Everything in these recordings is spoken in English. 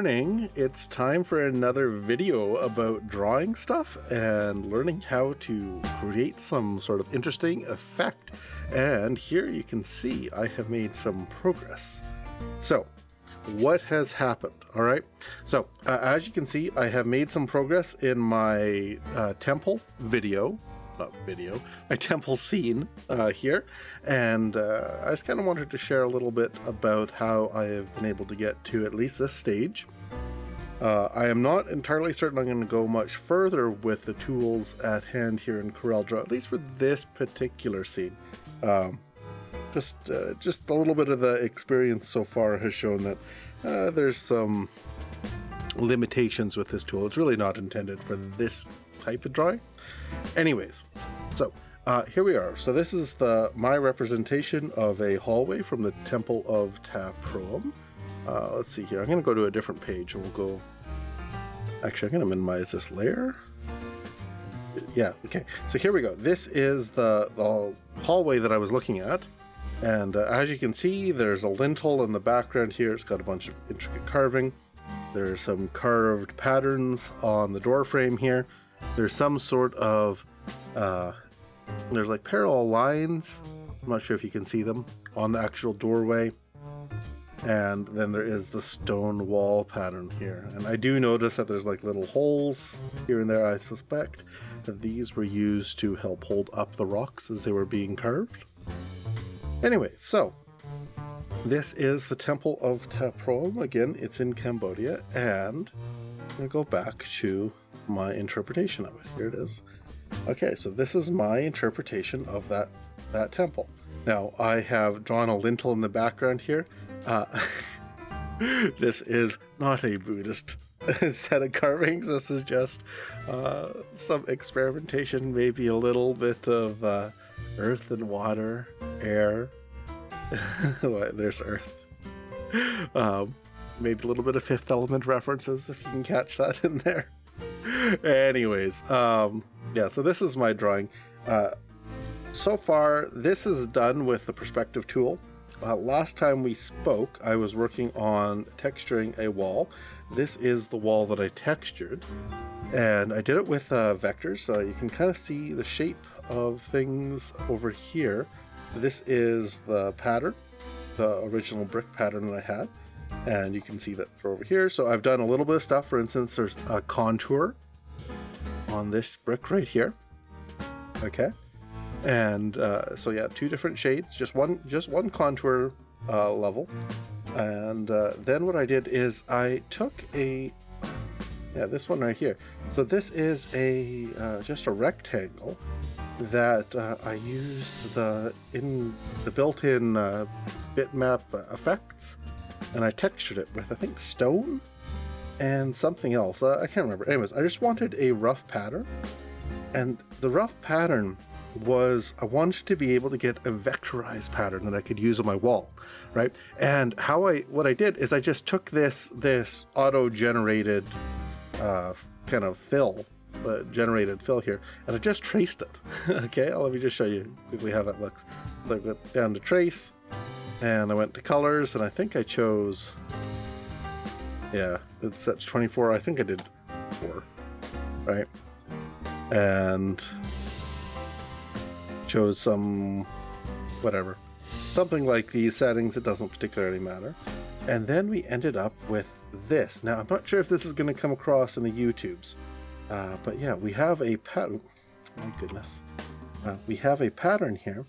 morning. It's time for another video about drawing stuff and learning how to create some sort of interesting effect. And here you can see I have made some progress. So what has happened? All right. So as you can see, I have made some progress in my temple video. Not video, my temple scene here, and I just kind of wanted to share a little bit about how I have been able to get to at least this stage. I am not entirely certain I'm going to go much further with the tools at hand here in CorelDRAW, at least for this particular scene. Just a little bit of the experience so far has shown that there's some limitations with this tool. It's really not intended for this type of drawing. Anyways, so here we are. So this is my representation of a hallway from the Temple of Taprom. Let's see here. I'm going to go to a different page and we'll go. Actually, I'm going to minimize this layer. Yeah, okay. So here we go. This is the hallway that I was looking at. And as you can see, there's a lintel in the background here. It's got a bunch of intricate carving. There's some carved patterns on the door frame here. There's some sort of, there's like parallel lines. I'm not sure if you can see them on the actual doorway. And then there is the stone wall pattern here. And I do notice that there's like little holes here and there. I suspect that these were used to help hold up the rocks as they were being carved. Anyway, so this is the Temple of Taprom. Again, it's in Cambodia. And I'm going to go back to my interpretation of it. Here it is. Okay, so this is my interpretation of that temple. Now, I have drawn a lintel in the background here. This is not a Buddhist set of carvings. This is just some experimentation, maybe a little bit of earth and water, air. Well, there's earth. Maybe a little bit of Fifth Element references, if you can catch that in there. Anyways, yeah, so this is my drawing. So far, this is done with the perspective tool. Last time we spoke, I was working on texturing a wall. This is the wall that I textured, and I did it with vectors, so you can kind of see the shape of things over here. This is the pattern, the original brick pattern that I had. And you can see that over here. So I've done a little bit of stuff. For instance, there's a contour on this brick right here. Okay. And so yeah, two different shades, just one contour level. And then what I did is I took this one right here. So this is just a rectangle that I used the built-in bitmap effects. And I textured it with, I think, stone and something else. I can't remember. Anyways, I just wanted a rough pattern. And the rough pattern was, I wanted to be able to get a vectorized pattern that I could use on my wall, right? And what I did is I just took this auto-generated kind of generated fill here, and I just traced it. Okay, let me just show you quickly how that looks. So I went down to trace, and I went to colors, and I think I chose, yeah, it's set to 24. I think I did 4, right? And chose some, whatever, something like these settings. It doesn't particularly matter. And then we ended up with this. Now, I'm not sure if this is going to come across in the YouTubes, but yeah, we have a pattern. My goodness. We have a pattern here.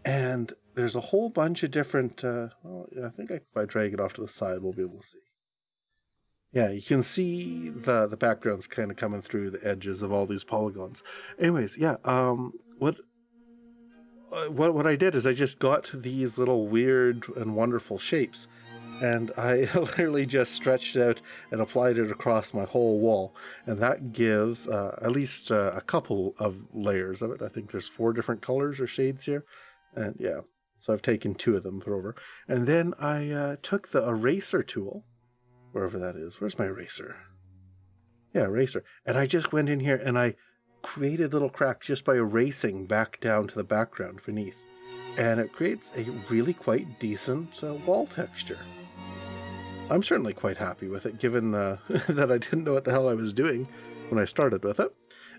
And there's a whole bunch of different, well, I think if I drag it off to the side, we'll be able to see. Yeah, you can see the backgrounds kind of coming through the edges of all these polygons. Anyways, yeah, what I did is I just got these little weird and wonderful shapes, and I literally just stretched it out and applied it across my whole wall. And that gives at least a couple of layers of it. I think there's 4 different colors or shades here. And yeah, so I've taken 2 of them, put over. And then I took the eraser tool, wherever that is. Where's my eraser? Yeah, eraser. And I just went in here and I created little cracks just by erasing back down to the background beneath. And it creates a really quite decent wall texture. I'm certainly quite happy with it, given that I didn't know what the hell I was doing when I started with it.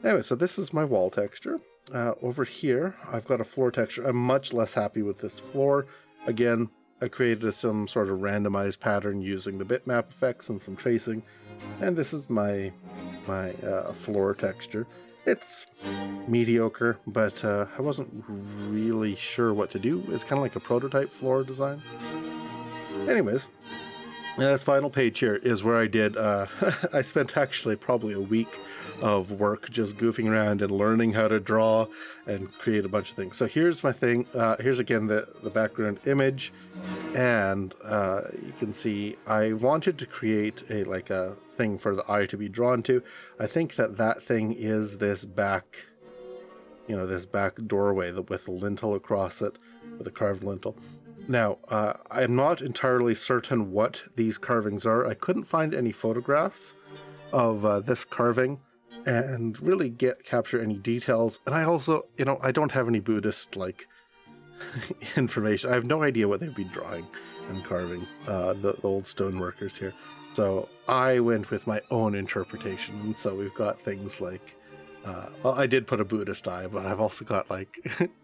Anyway, so this is my wall texture. Over here, I've got a floor texture. I'm much less happy with this floor. Again, I created some sort of randomized pattern using the bitmap effects and some tracing. And this is my floor texture. It's mediocre, but I wasn't really sure what to do. It's kind of like a prototype floor design. Anyways, this final page here is where I did, I spent actually probably a week of work just goofing around and learning how to draw and create a bunch of things. So here's my thing. Here's again the background image, and you can see I wanted to create a thing for the eye to be drawn to. I think that thing is this back, this back doorway with the lintel across it, with a carved lintel. Now, I'm not entirely certain what these carvings are. I couldn't find any photographs of this carving and really capture any details. And I also, I don't have any Buddhist information. I have no idea what they'd be drawing and carving, the old stoneworkers here. So I went with my own interpretation. And so we've got things like, well, I did put a Buddhist eye, but I've also got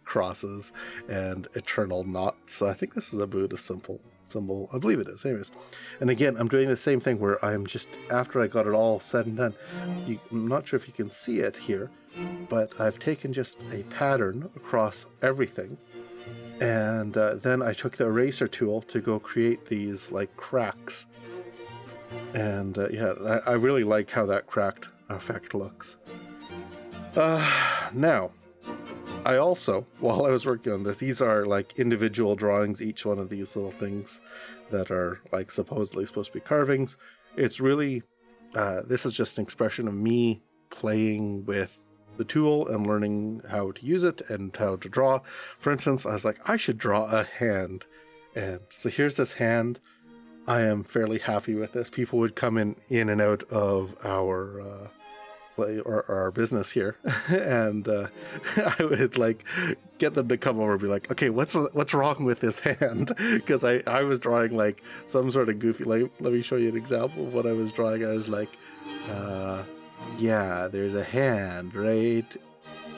crosses and eternal knots. So I think this is a Buddhist symbol. I believe it is. Anyways, and again, I'm doing the same thing where I'm just, after I got it all said and done, I'm not sure if you can see it here, but I've taken just a pattern across everything. And then I took the eraser tool to go create these cracks. And yeah, I really like how that cracked effect looks. Now, I also, while I was working on this, these are individual drawings, each one of these little things that are supposedly supposed to be carvings. It's really, this is just an expression of me playing with the tool and learning how to use it and how to draw. For instance, I was like, I should draw a hand. And so here's this hand. I am fairly happy with this. People would come in and out of our our business here, and I would get them to come over and be like, okay, what's wrong with this hand? Because I was drawing some sort of goofy, let me show you an example of what I was drawing. I was like, yeah, there's a hand, right?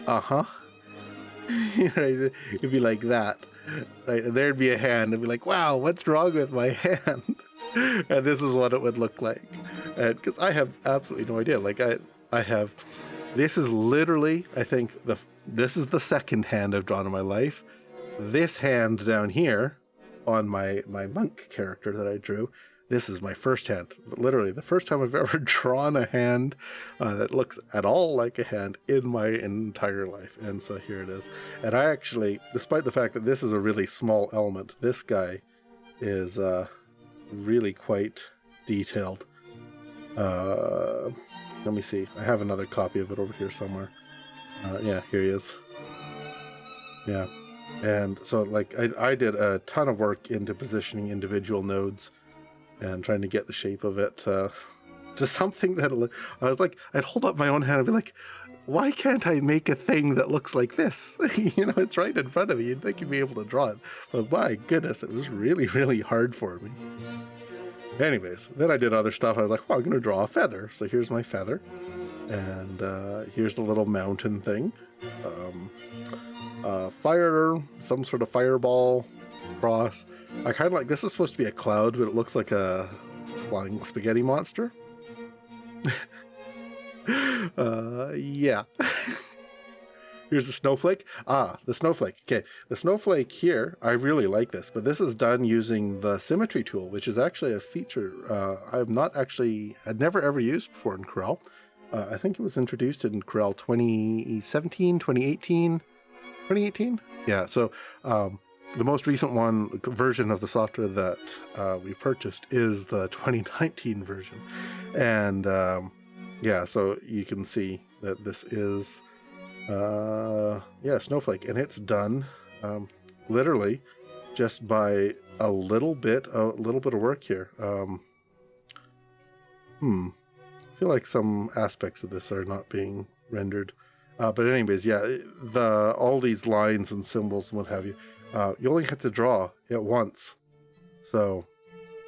Right? It'd be like that, right? And there'd be a hand and be like, wow, what's wrong with my hand? And this is what it would look like. And because I have absolutely no idea. I have, this is literally, I think this is the second hand I've drawn in my life. This hand down here on my monk character that I drew, this is my first hand. But literally the first time I've ever drawn a hand that looks at all like a hand in my entire life. And so here it is. And I actually, despite the fact that this is a really small element, this guy is really quite detailed. Let me see. I have another copy of it over here somewhere. Yeah, here he is. Yeah. And so I did a ton of work into positioning individual nodes and trying to get the shape of it to something that I was I'd hold up my own hand and be like, why can't I make a thing that looks like this? It's right in front of me. You'd think you'd be able to draw it. But my goodness, it was really, really hard for me. Anyways, then I did other stuff. I was like, well, I'm going to draw a feather. So here's my feather. And here's the little mountain thing. Fire, some sort of fireball cross. I kind of this is supposed to be a cloud, but it looks like a flying spaghetti monster. Yeah. Here's the snowflake. The snowflake. Okay, the snowflake here, I really like this, but this is done using the Symmetry tool, which is actually a feature had never ever used before in Corel. I think it was introduced in Corel 2017, 2018. 2018? Yeah, so the most recent version of the software that we purchased is the 2019 version. And yeah, so you can see that this is Snowflake, and it's done literally just by a little bit of work here. I feel like some aspects of this are not being rendered, but anyways, yeah, all these lines and symbols and what have you, you only have to draw it once. So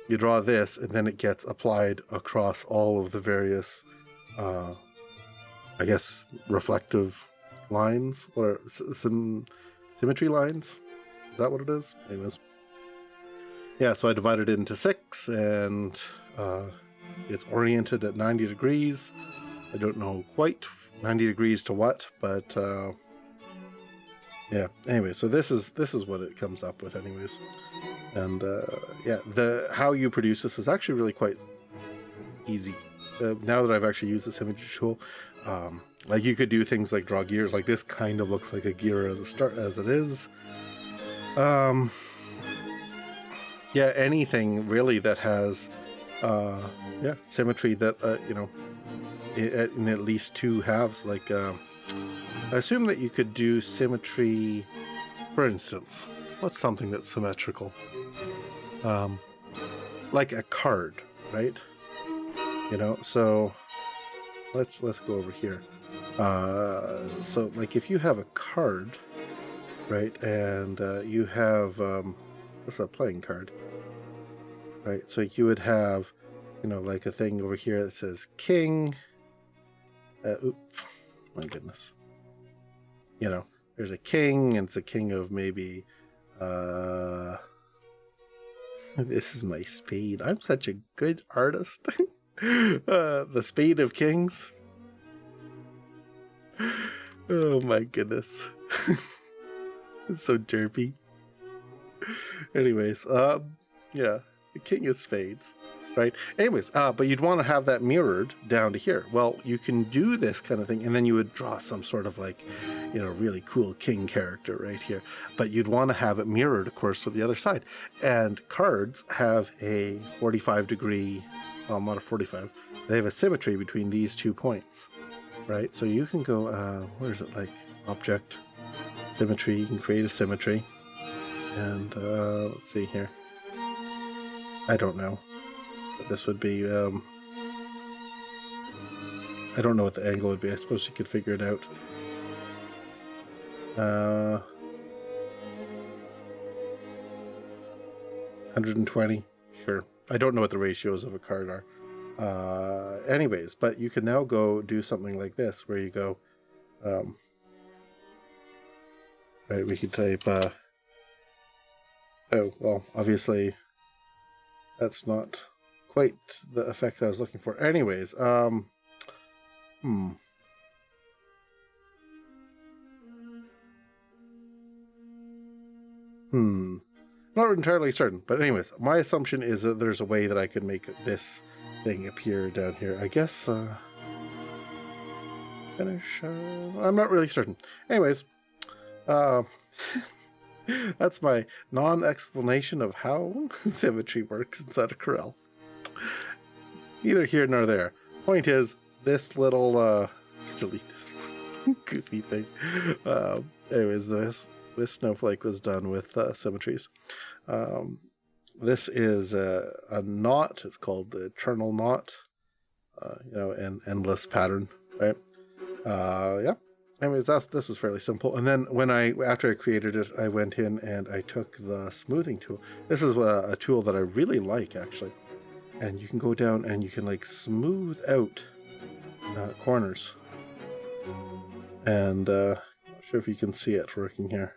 you draw this, and then it gets applied across all of the various, I guess, reflective lines, or some symmetry lines. Is that what it is? Anyways. Yeah, so I divided it into 6, and it's oriented at 90 degrees. I don't know quite 90 degrees to what, but yeah. Anyway, so this is what it comes up with, anyways. And yeah, how you produce this is actually really quite easy. Now that I've actually used this image tool, like you could do things like draw gears. Like this kind of looks like a gear as it is. Yeah, anything really that has yeah, symmetry that you know, in at least 2 halves. Like I assume that you could do symmetry, for instance. What's something that's symmetrical? Like a card, right? You know, so let's go over here. So like if you have a card, right, and you have what's a playing card, right? So you would have, you know, like a thing over here that says king. Oops, my goodness. You know, there's a king, and it's a king of maybe. This is my spade. I'm such a good artist. The Spade of Kings. Oh my goodness. It's so derpy. Anyways, yeah, the King of Spades, right? Anyways, but you'd want to have that mirrored down to here. Well, you can do this kind of thing, and then you would draw some sort of like, you know, really cool king character right here. But you'd want to have it mirrored, of course, to the other side. And cards have a 45-degree, well, not a 45. They have a symmetry between these 2 points, right? So you can go, where is it, like object, symmetry. You can create a symmetry. And let's see here. I don't know. But this would be, I don't know what the angle would be. I suppose you could figure it out. 120. Sure. I don't know what the ratios of a card are. Anyways, but you can now go do something like this, where you go, right, we could type, oh, well, obviously, that's not quite the effect I was looking for. Anyways, Not entirely certain, but anyways, my assumption is that there's a way that I could make this thing appear down here. I guess, finish, I'm not really certain. Anyways, that's my non-explanation of how symmetry works inside of Corel. Neither here nor there. Point is, this little, delete this goofy thing. Anyways, this snowflake was done with symmetries. This is a knot. It's called the eternal knot. You know, an endless pattern, right? Yeah. Anyways, this was fairly simple. And then after I created it, I went in and I took the smoothing tool. This is a tool that I really like, actually. And you can go down and you can like smooth out corners. And not sure if you can see it working here.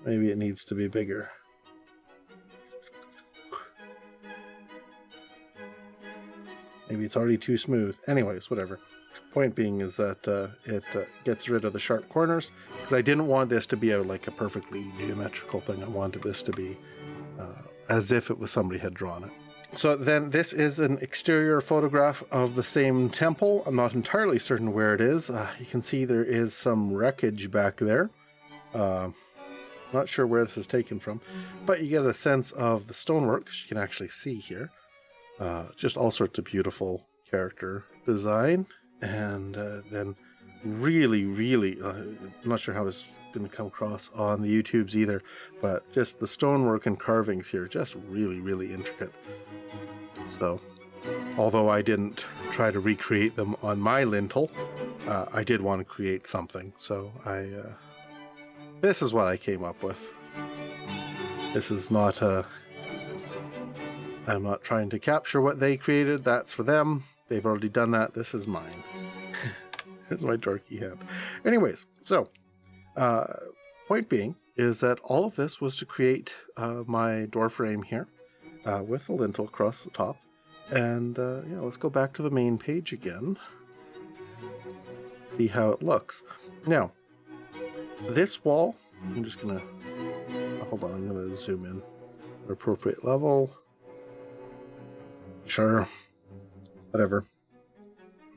Maybe it needs to be bigger. Maybe it's already too smooth. Anyways, whatever. Point being is that it gets rid of the sharp corners, because I didn't want this to be like a perfectly geometrical thing. I wanted this to be as if it was somebody had drawn it. So then this is an exterior photograph of the same temple. I'm not entirely certain where it is. You can see there is some wreckage back there. Not sure where this is taken from, but you get a sense of the stonework, which you can actually see here. Just all sorts of beautiful character design. And then really, I'm not sure how it's going to come across on the YouTubes either, but just the stonework and carvings here, just really intricate. So, although I didn't try to recreate them on my lintel, I did want to create something. So this is what I came up with. This is not I'm not trying to capture what they created. That's for them. They've already done that. This is mine. Here's my dorky hand. Anyways, so point being is that all of this was to create my door frame here with a lintel across the top. And yeah, let's go back to the main page again. See how it looks. Now, this wall, I'm just going to, hold on, I'm going to zoom in at appropriate level. Sure, whatever.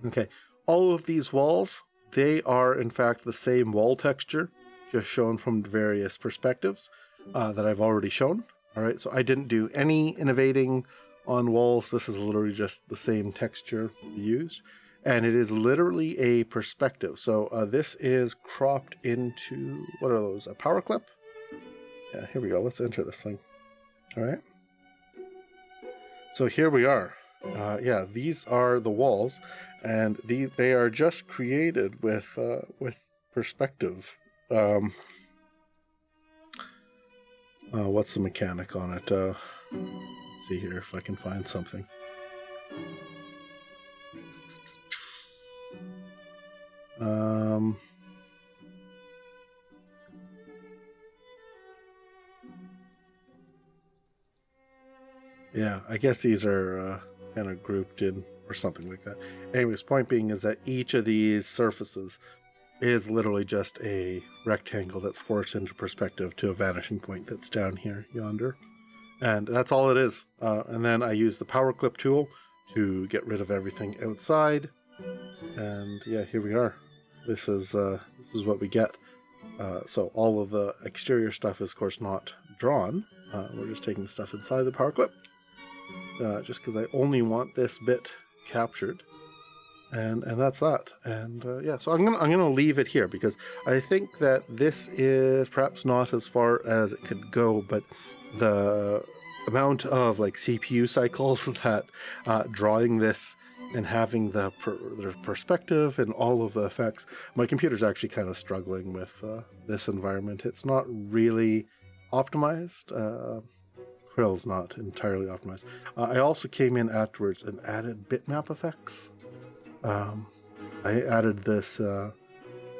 Okay, all of these walls, they are in fact the same wall texture, just shown from various perspectives that I've already shown. All right, so I didn't do any innovating on walls. This is literally just the same texture used. And it is literally a perspective. So this is cropped into, what are those, a power clip? Yeah, here we go. Let's enter this thing. All right. So here we are. Yeah, these are the walls, and they are just created with perspective. What's the mechanic on it? Let's see here if I can find something. Yeah, I guess these are kind of grouped in or something like that. Anyways, point being is that each of these surfaces is literally just a rectangle that's forced into perspective to a vanishing point that's down here, yonder. And that's all it is. And then I use the power clip tool to get rid of everything outside. And yeah, here we are. This is what we get. So all of the exterior stuff is, of course, not drawn. We're just taking stuff inside the power clip. Just because I only want this bit captured, and that's that. And yeah, so I'm gonna leave it here because I think that this is perhaps not as far as it could go, but the amount of like CPU cycles that drawing this and having the perspective and all of the effects, my computer's actually kind of struggling with this environment. It's not really optimized. Corel's not entirely optimized. I also came in afterwards and added bitmap effects. I added this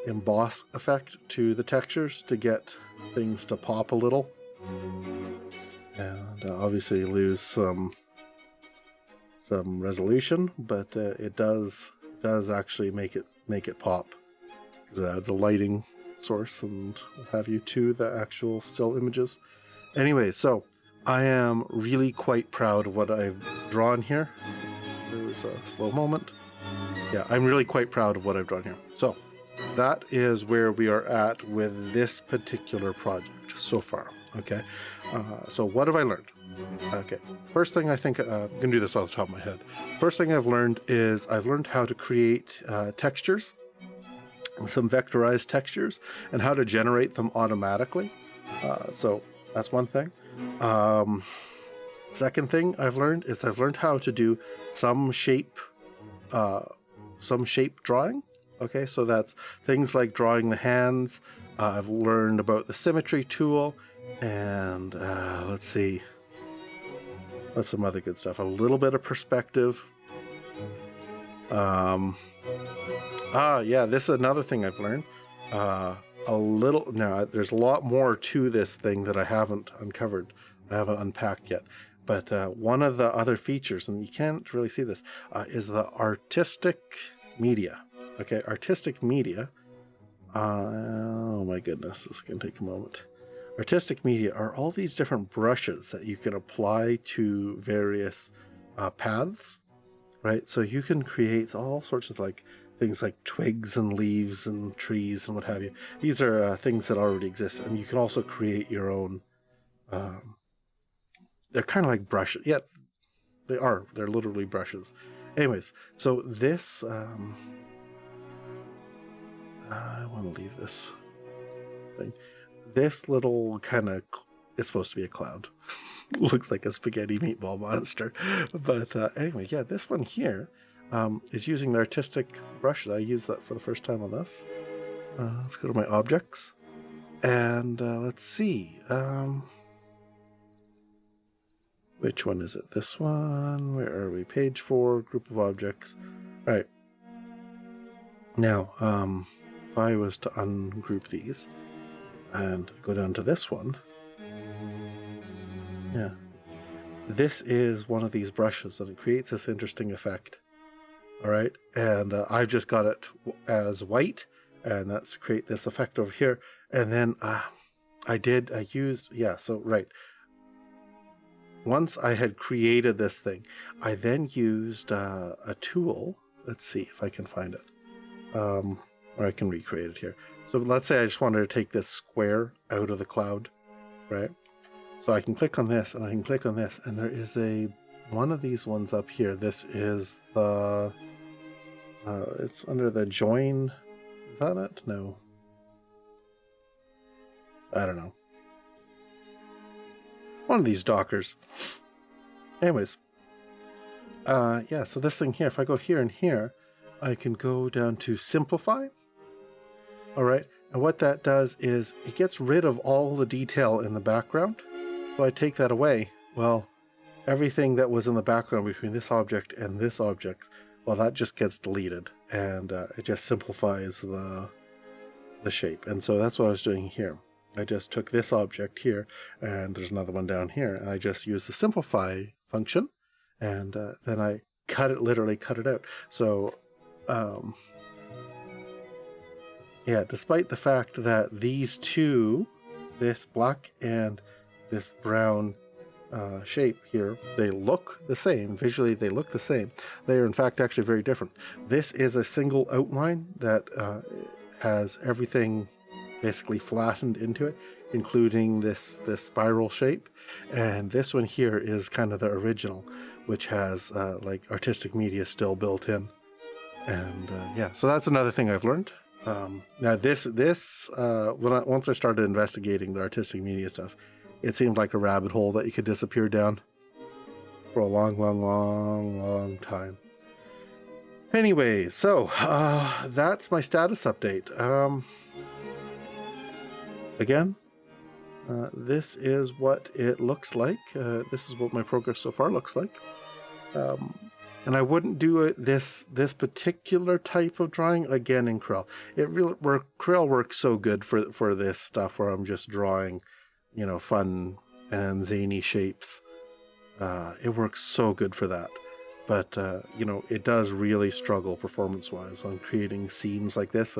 emboss effect to the textures to get things to pop a little, and obviously lose some resolution, but it does actually make it pop. It adds a lighting source and what have you to the actual still images. Anyway, so I am really quite proud of what I've drawn here. There was a slow moment. Yeah, I'm really quite proud of what I've drawn here. So that is where we are at with this particular project so far. Okay, so what have I learned? Okay, first thing I think, I'm going to do this off the top of my head. First thing I've learned is I've learned how to create textures, some vectorized textures, and how to generate them automatically. So that's one thing. Second thing I've learned is I've learned how to do some shape drawing. Okay, so that's things like drawing the hands. I've learned about the Symmetry tool, and let's see, what's some other good stuff? A little bit of perspective. Yeah, this is another thing I've learned. A little, now there's a lot more to this thing that I haven't uncovered. I haven't unpacked yet. But one of the other features, and you can't really see this, is the artistic media. Okay, artistic media. Oh my goodness, this is going to take a moment. Artistic media are all these different brushes that you can apply to various paths, right? So you can create all sorts of like things like twigs and leaves and trees and what have you. These are things that already exist, and you can also create your own. They're kind of like brushes. Yeah, they are. They're literally brushes. Anyways, so this, I want to leave this thing. This little kind of is supposed to be a cloud. Looks like a spaghetti meatball monster. But anyway, yeah, this one here is using the artistic brushes. I used that for the first time on this. Let's go to my objects. And let's see. Which one is it? This one? Where are we? Page 4, group of objects. All right. Now, if I was to ungroup these and go down to this one, yeah, this is one of these brushes and it creates this interesting effect. All right, and I've just got it as white, and that's create this effect over here. And then I used, yeah, so right. Once I had created this thing, I then used a tool. Let's see if I can find it. Or I can recreate it here. So let's say I just wanted to take this square out of the cloud, right? So I can click on this and I can click on this, and there is one of these ones up here. This is the, it's under the join. Is that it? No. I don't know. One of these Dockers. Anyways. Yeah, so this thing here, if I go here and here, I can go down to simplify. All right. And what that does is it gets rid of all the detail in the background. So I take that away. Well, everything that was in the background between this object and this object, well, that just gets deleted, and it just simplifies the shape. And so that's what I was doing here. I just took this object here, and there's another one down here, and I just used the simplify function, and then I literally cut it out. So yeah, despite the fact that these two, this black and this brown shape here, they look the same. Visually, they look the same. They are, in fact, actually very different. This is a single outline that has everything basically flattened into it, including this spiral shape. And this one here is kind of the original, which has like artistic media still built in. And yeah, so that's another thing I've learned. Now once I started investigating the artistic media stuff, it seemed like a rabbit hole that you could disappear down for a long time. Anyway, so that's my status update. Again, this is what it looks like. This is what my progress so far looks like. And I wouldn't do this particular type of drawing again in Corel. Corel works so good for this stuff where I'm just drawing, you know, fun and zany shapes. It works so good for that. But you know, it does really struggle performance-wise on creating scenes like this.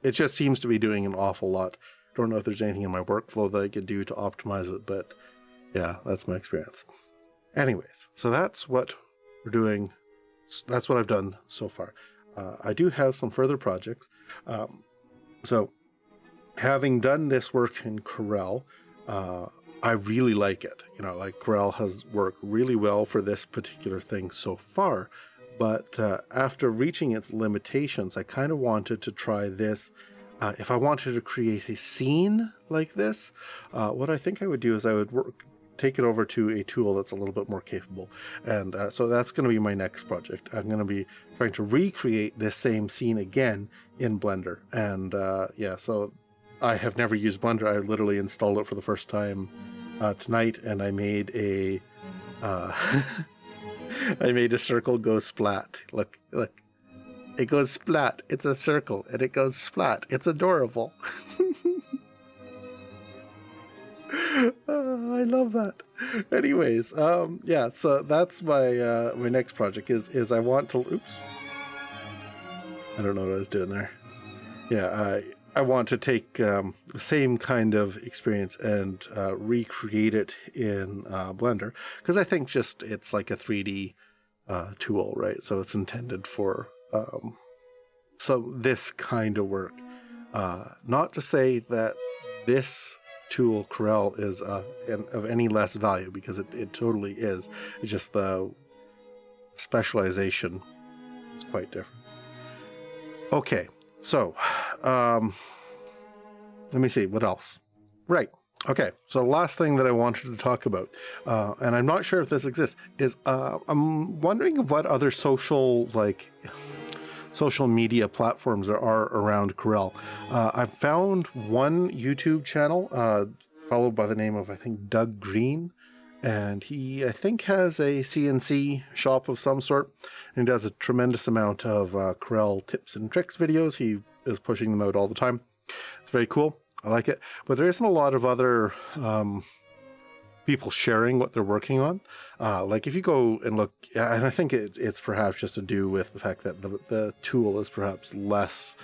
It just seems to be doing an awful lot. Don't know if there's anything in my workflow that I could do to optimize it, but yeah, that's my experience. Anyways, so that's what we're doing. That's what I've done so far. I do have some further projects. So having done this work in Corel, I really like it. You know, like Corel has worked really well for this particular thing so far. But after reaching its limitations, I kind of wanted to try this. If I wanted to create a scene like this, what I think I would do is I would take it over to a tool that's a little bit more capable. And so that's going to be my next project. I'm going to be trying to recreate this same scene again in Blender. And yeah, so I have never used Blender. I literally installed it for the first time tonight, and I made a I made a circle go splat. Look. It goes splat. It's a circle, and it goes splat. It's adorable. I love that. Anyways, yeah, so that's my my next project is I want to, oops. I don't know what I was doing there. Yeah, I want to take the same kind of experience and recreate it in Blender, because I think just it's like a 3D tool, right? So it's intended for this kind of work. Not to say that this tool Corel is of any less value, because it totally is. It's just the specialization is quite different. Okay, so let me see what else. Right. Okay, so the last thing that I wanted to talk about, and I'm not sure if this exists, is I'm wondering what other social media platforms there are around Corel. I've found one YouTube channel followed by the name of, I think, Doug Green, And he, I think, has a CNC shop of some sort, and he does a tremendous amount of Corel tips and tricks videos. He is pushing them out all the time. It's very cool. I like it. But there isn't a lot of other people sharing what they're working on. Like if you go and look, and I think it's perhaps just to do with the fact that the tool is perhaps less,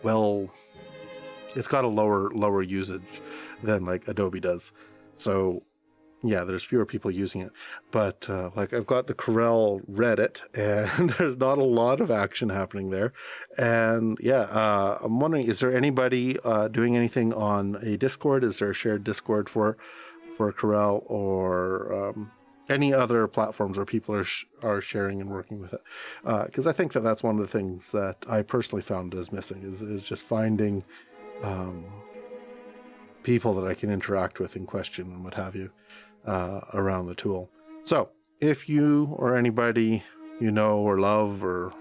well, it's got a lower usage than like Adobe does. So yeah, there's fewer people using it. But like I've got the Corel Reddit, and there's not a lot of action happening there. And yeah, I'm wondering, is there anybody doing anything on a Discord? Is there a shared Discord for Corel, or any other platforms where people are sharing and working with it? Because I think that's one of the things that I personally found is missing is just finding people that I can interact with and question and what have you around the tool. So if you or anybody you know or love or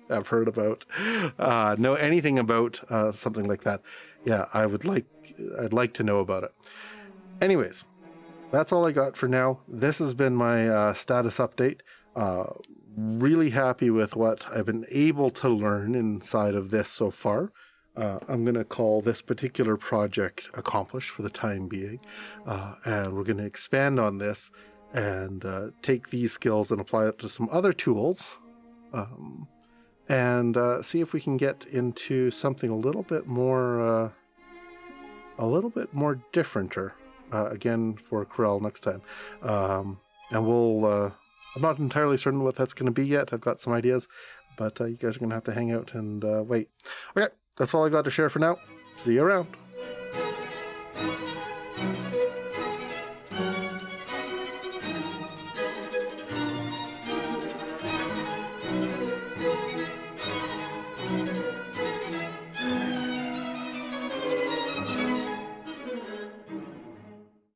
have heard about know anything about something like that, yeah, I'd like to know about it. Anyways, that's all I got for now. This has been my status update. Really happy with what I've been able to learn inside of this so far. I'm going to call this particular project accomplished for the time being. And we're going to expand on this and take these skills and apply it to some other tools, and see if we can get into something a little bit more differenter again for Corel next time. And we'll I'm not entirely certain what that's going to be yet. I've got some ideas, but you guys are going to have to hang out and wait. Okay, that's all I got to share for now. See you around.